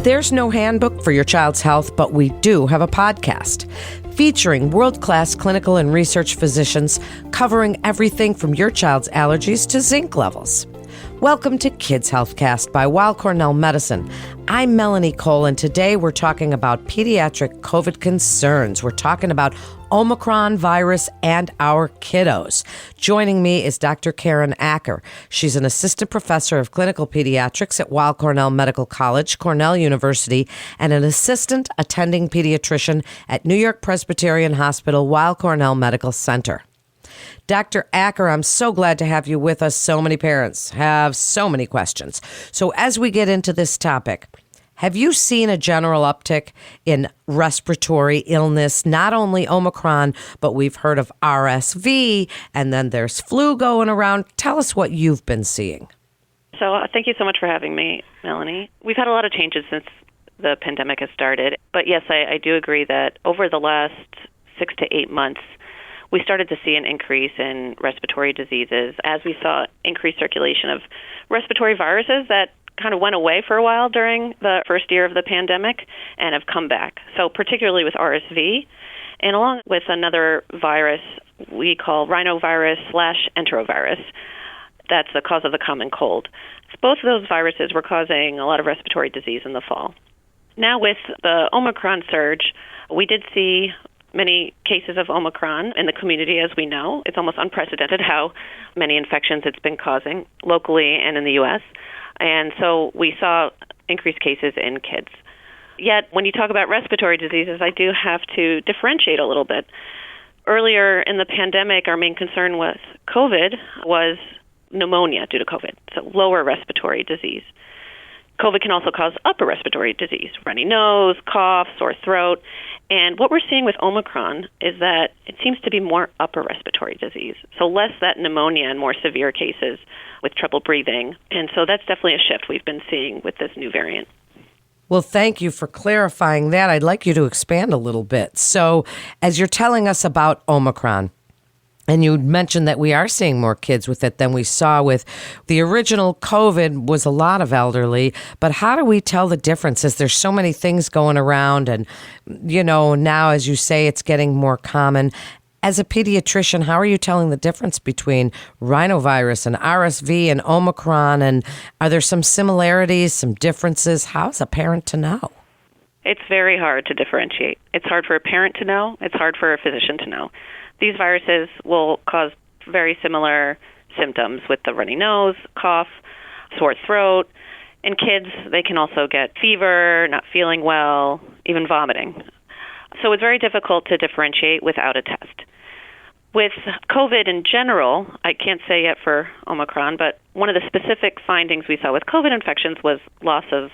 There's no handbook for your child's health, but we do have a podcast featuring world-class clinical and research physicians covering everything from your child's allergies to zinc levels. Welcome to Kids Healthcast by Weill Cornell Medicine. I'm Melanie Cole, and today we're talking about pediatric COVID concerns. We're talking about Omicron virus and our kiddos. Joining me is Dr. Karen Acker. She's an assistant professor of clinical pediatrics at Weill Cornell Medical College, Cornell University, and an assistant attending pediatrician at New York Presbyterian Hospital, Weill Cornell Medical Center. Dr. Acker, I'm so glad to have you with us. So many parents have so many questions. So as we get into this topic, have you seen a general uptick in respiratory illness, not only Omicron, but we've heard of RSV, and then there's flu going around. Tell us what you've been seeing. So thank you so much for having me, Melanie. We've had a lot of changes since the pandemic has started. But yes, I do agree that over the last 6 to 8 months, we started to see an increase in respiratory diseases as we saw increased circulation of respiratory viruses that kind of went away for a while during the first year of the pandemic and have come back. So particularly with RSV, and along with another virus we call rhinovirus/enterovirus. That's the cause of the common cold. So both of those viruses were causing a lot of respiratory disease in the fall. Now with the Omicron surge, we did see many cases of Omicron in the community, as we know. It's almost unprecedented how many infections it's been causing locally and in the U.S. And so we saw increased cases in kids. Yet, when you talk about respiratory diseases, I do have to differentiate a little bit. Earlier in the pandemic, our main concern with COVID was pneumonia due to COVID, so lower respiratory disease. COVID can also cause upper respiratory disease, runny nose, cough, sore throat. And what we're seeing with Omicron is that it seems to be more upper respiratory disease, so less that pneumonia and more severe cases with trouble breathing. And so that's definitely a shift we've been seeing with this new variant. Well, thank you for clarifying that. I'd like you to expand a little bit. So as you're telling us about Omicron, and you mentioned that we are seeing more kids with it than we saw with the original COVID was a lot of elderly. But how do we tell the differences? There's so many things going around. And, you know, now, as you say, it's getting more common. As a pediatrician, how are you telling the difference between rhinovirus and RSV and Omicron? And are there some similarities, some differences? How's a parent to know? It's very hard to differentiate. It's hard for a parent to know. It's hard for a physician to know. These viruses will cause very similar symptoms with the runny nose, cough, sore throat. In kids, they can also get fever, not feeling well, even vomiting. So it's very difficult to differentiate without a test. With COVID in general, I can't say yet for Omicron, but one of the specific findings we saw with COVID infections was loss of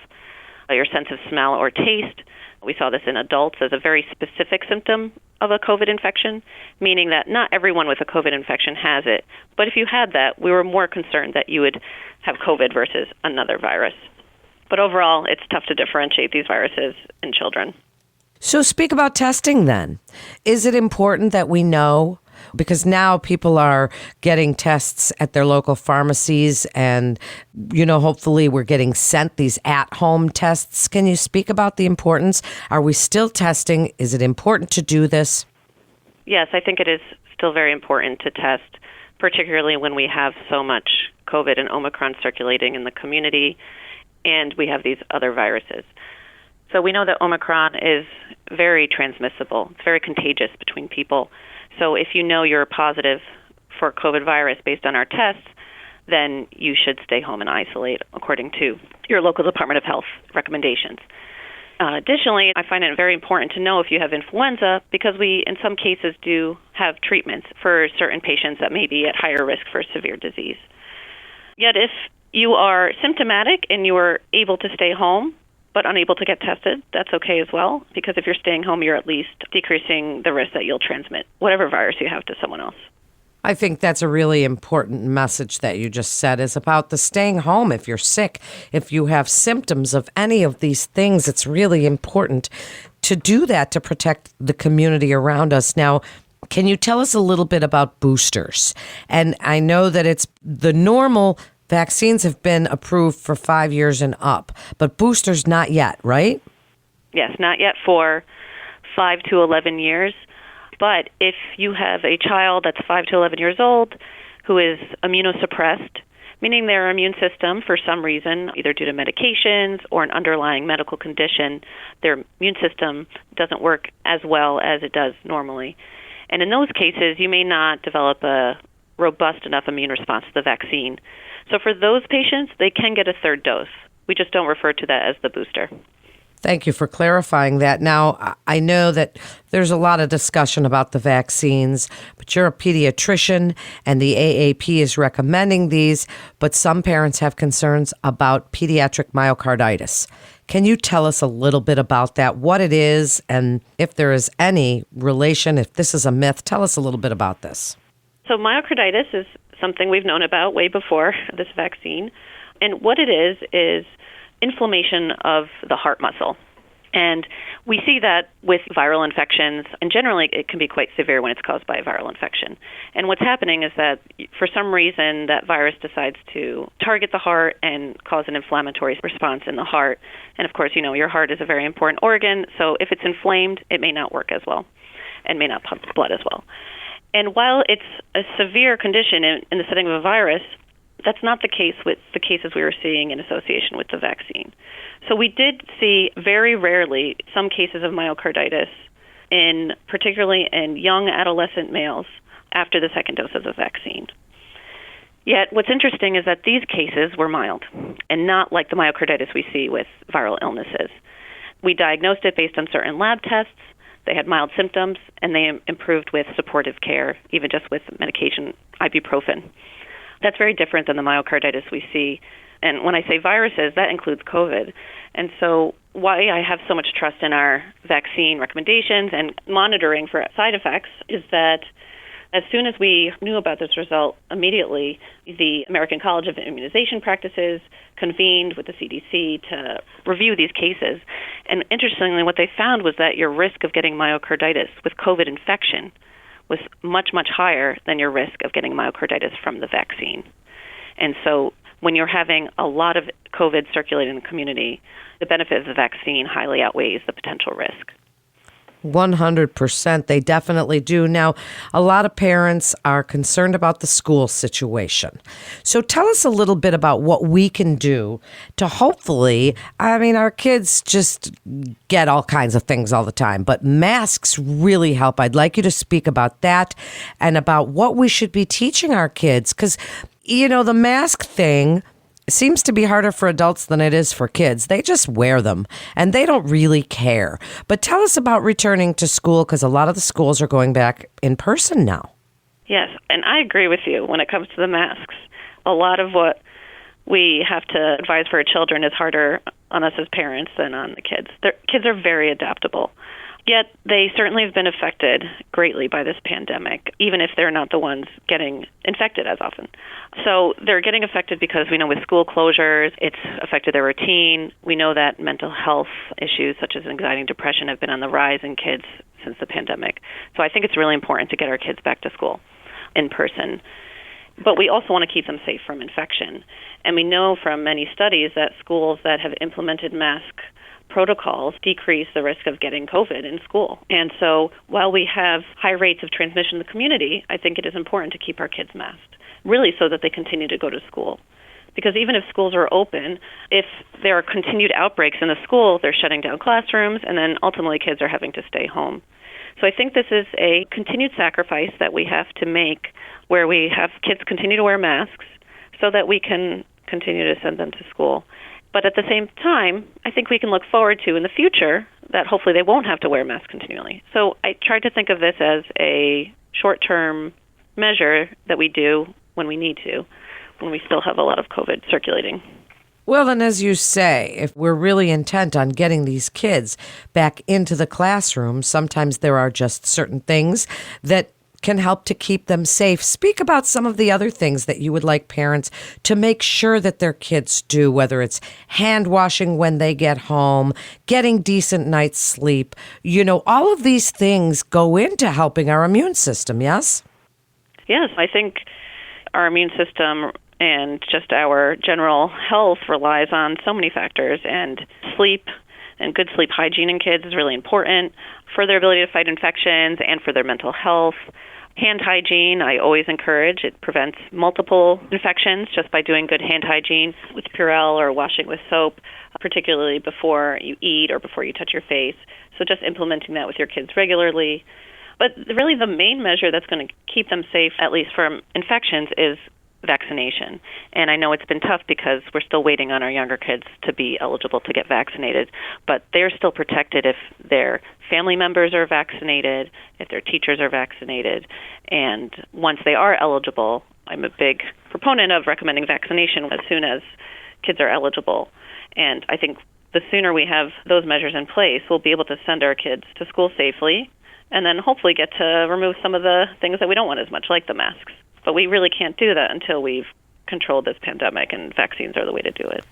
your sense of smell or taste. We saw this in adults as a very specific symptom of a COVID infection, meaning that not everyone with a COVID infection has it. But if you had that, we were more concerned that you would have COVID versus another virus. But overall, it's tough to differentiate these viruses in children. So speak about testing then. Is it important that we know? Because now people are getting tests at their local pharmacies and, you know, hopefully we're getting sent these at-home tests. Can you speak about the importance? Are we still testing? Is it important to do this? Yes, I think it is still very important to test, particularly when we have so much COVID and Omicron circulating in the community and we have these other viruses. So we know that Omicron is very transmissible. It's very contagious between people. So if you know you're positive for COVID virus based on our tests, then you should stay home and isolate according to your local Department of Health recommendations. Additionally, I find it very important to know if you have influenza because we, in some cases, do have treatments for certain patients that may be at higher risk for severe disease. Yet if you are symptomatic and you are able to stay home, but unable to get tested, that's okay as well, because if you're staying home, you're at least decreasing the risk that you'll transmit whatever virus you have to someone else. I think that's a really important message that you just said is about the staying home if you're sick. If you have symptoms of any of these things, it's really important to do that to protect the community around us. Now, can you tell us a little bit about boosters? And I know that it's the normal Vaccines have been approved for 5 years and up, but boosters not yet, right? Yes, not yet for 5 to 11 years. But if you have a child that's 5 to 11 years old who is immunosuppressed, meaning their immune system, for some reason, either due to medications or an underlying medical condition, their immune system doesn't work as well as it does normally. And in those cases, you may not develop a robust enough immune response to the vaccine. So for those patients, they can get a third dose. We just don't refer to that as the booster. Thank you for clarifying that. Now, I know that there's a lot of discussion about the vaccines, but you're a pediatrician and the AAP is recommending these, but some parents have concerns about pediatric myocarditis. Can you tell us a little bit about that, what it is, and if there is any relation, if this is a myth? Tell us a little bit about this. So myocarditis is something we've known about way before this vaccine. And what it is inflammation of the heart muscle. And we see that with viral infections, and generally it can be quite severe when it's caused by a viral infection. And what's happening is that for some reason that virus decides to target the heart and cause an inflammatory response in the heart. And of course, your heart is a very important organ, so if it's inflamed, it may not work as well and may not pump blood as well. And while it's a severe condition in the setting of a virus, that's not the case with the cases we were seeing in association with the vaccine. So we did see very rarely some cases of myocarditis, particularly in young adolescent males after the second dose of the vaccine. Yet what's interesting is that these cases were mild and not like the myocarditis we see with viral illnesses. We diagnosed it based on certain lab tests. They had mild symptoms, and they improved with supportive care, even just with medication, ibuprofen. That's very different than the myocarditis we see. And when I say viruses, that includes COVID. And so why I have so much trust in our vaccine recommendations and monitoring for side effects is that as soon as we knew about this result, immediately the American College of Immunization Practices convened with the CDC to review these cases. And interestingly, what they found was that your risk of getting myocarditis with COVID infection was much, much higher than your risk of getting myocarditis from the vaccine. And so when you're having a lot of COVID circulating in the community, the benefit of the vaccine highly outweighs the potential risk. 100%. They definitely do. Now, a lot of parents are concerned about the school situation. So tell us a little bit about what we can do to hopefully, our kids just get all kinds of things all the time, but masks really help. I'd like you to speak about that and about what we should be teaching our kids because, the mask thing seems to be harder for adults than it is for kids. They just wear them and they don't really care. But tell us about returning to school because a lot of the schools are going back in person now. Yes, and I agree with you when it comes to the masks. A lot of what we have to advise for our children is harder on us as parents than on the kids. Kids are very adaptable. Yet they certainly have been affected greatly by this pandemic, even if they're not the ones getting infected as often. So they're getting affected because we know with school closures, it's affected their routine. We know that mental health issues such as anxiety and depression have been on the rise in kids since the pandemic. So I think it's really important to get our kids back to school in person. But we also want to keep them safe from infection. And we know from many studies that schools that have implemented mask protocols decrease the risk of getting COVID in school. And so while we have high rates of transmission in the community, I think it is important to keep our kids masked, really so that they continue to go to school. Because even if schools are open, if there are continued outbreaks in the school, they're shutting down classrooms, and then ultimately kids are having to stay home. So I think this is a continued sacrifice that we have to make where we have kids continue to wear masks so that we can continue to send them to school. But at the same time, I think we can look forward to in the future that hopefully they won't have to wear masks continually. So I tried to think of this as a short-term measure that we do when we need to, when we still have a lot of COVID circulating. Well, then, as you say, if we're really intent on getting these kids back into the classroom, sometimes there are just certain things that can help to keep them safe. Speak about some of the other things that you would like parents to make sure that their kids do, whether it's hand washing when they get home, getting decent night's sleep. All of these things go into helping our immune system, yes? Yes, I think our immune system and just our general health relies on so many factors, and sleep and good sleep hygiene in kids is really important for their ability to fight infections and for their mental health. Hand hygiene, I always encourage. It prevents multiple infections just by doing good hand hygiene with Purell or washing with soap, particularly before you eat or before you touch your face. So just implementing that with your kids regularly. But really the main measure that's going to keep them safe, at least from infections, is vaccination. And I know it's been tough because we're still waiting on our younger kids to be eligible to get vaccinated, but they're still protected if their family members are vaccinated, if their teachers are vaccinated. And once they are eligible, I'm a big proponent of recommending vaccination as soon as kids are eligible. And I think the sooner we have those measures in place, we'll be able to send our kids to school safely and then hopefully get to remove some of the things that we don't want as much, like the masks. But we really can't do that until we've controlled this pandemic, and vaccines are the way to do it.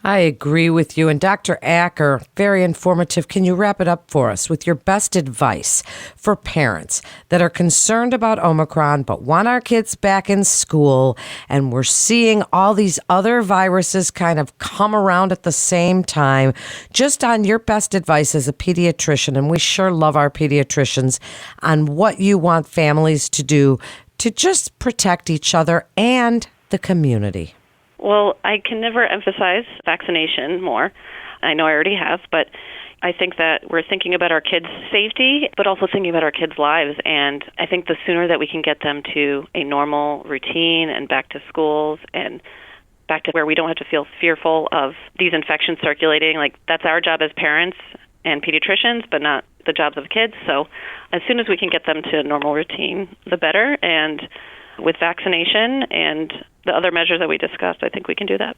I agree with you. And Dr. Acker, very informative. Can you wrap it up for us with your best advice for parents that are concerned about Omicron but want our kids back in school, and we're seeing all these other viruses kind of come around at the same time? Just on your best advice as a pediatrician, and we sure love our pediatricians, on what you want families to do to just protect each other and the community. Well, I can never emphasize vaccination more. I know I already have, but I think that we're thinking about our kids' safety, but also thinking about our kids' lives. And I think the sooner that we can get them to a normal routine and back to schools and back to where we don't have to feel fearful of these infections circulating, like that's our job as parents and pediatricians, but not the jobs of kids. So as soon as we can get them to a normal routine, the better. And with vaccination and the other measures that we discussed, I think we can do that.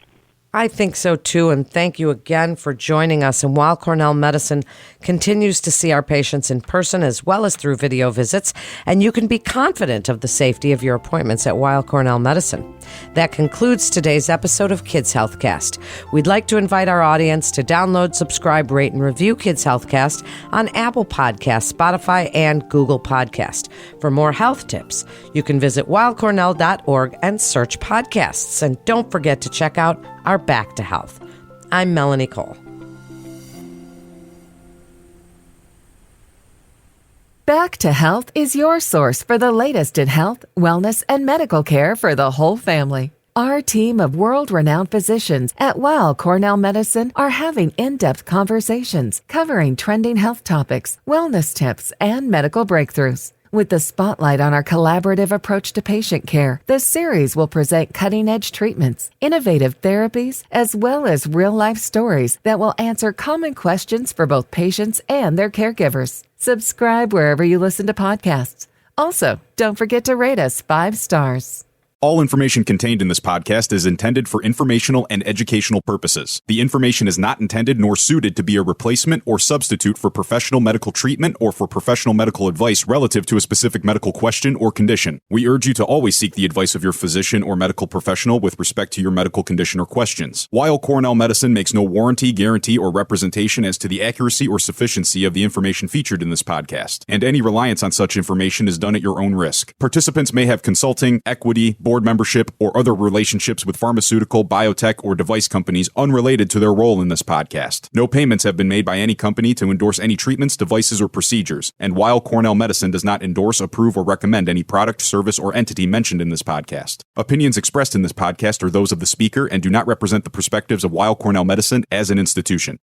I think so, too, and thank you again for joining us. And Weill Cornell Medicine continues to see our patients in person as well as through video visits, and you can be confident of the safety of your appointments at Weill Cornell Medicine. That concludes today's episode of Kids Healthcast. We'd like to invite our audience to download, subscribe, rate, and review Kids Healthcast on Apple Podcasts, Spotify, and Google Podcast. For more health tips, you can visit weillcornell.org and search podcasts. And don't forget to check out our Back to Health. I'm Melanie Cole. Back to Health is your source for the latest in health, wellness, and medical care for the whole family. Our team of world-renowned physicians at Weill Cornell Medicine are having in-depth conversations covering trending health topics, wellness tips, and medical breakthroughs. With the spotlight on our collaborative approach to patient care, the series will present cutting-edge treatments, innovative therapies, as well as real-life stories that will answer common questions for both patients and their caregivers. Subscribe wherever you listen to podcasts. Also, don't forget to rate us 5 stars. All information contained in this podcast is intended for informational and educational purposes. The information is not intended nor suited to be a replacement or substitute for professional medical treatment or for professional medical advice relative to a specific medical question or condition. We urge you to always seek the advice of your physician or medical professional with respect to your medical condition or questions. Weill Cornell Medicine makes no warranty, guarantee, or representation as to the accuracy or sufficiency of the information featured in this podcast, and any reliance on such information is done at your own risk. Participants may have consulting, equity, board membership, or other relationships with pharmaceutical, biotech, or device companies unrelated to their role in this podcast. No payments have been made by any company to endorse any treatments, devices, or procedures, and Weill Cornell Medicine does not endorse, approve, or recommend any product, service, or entity mentioned in this podcast. Opinions expressed in this podcast are those of the speaker and do not represent the perspectives of Weill Cornell Medicine as an institution.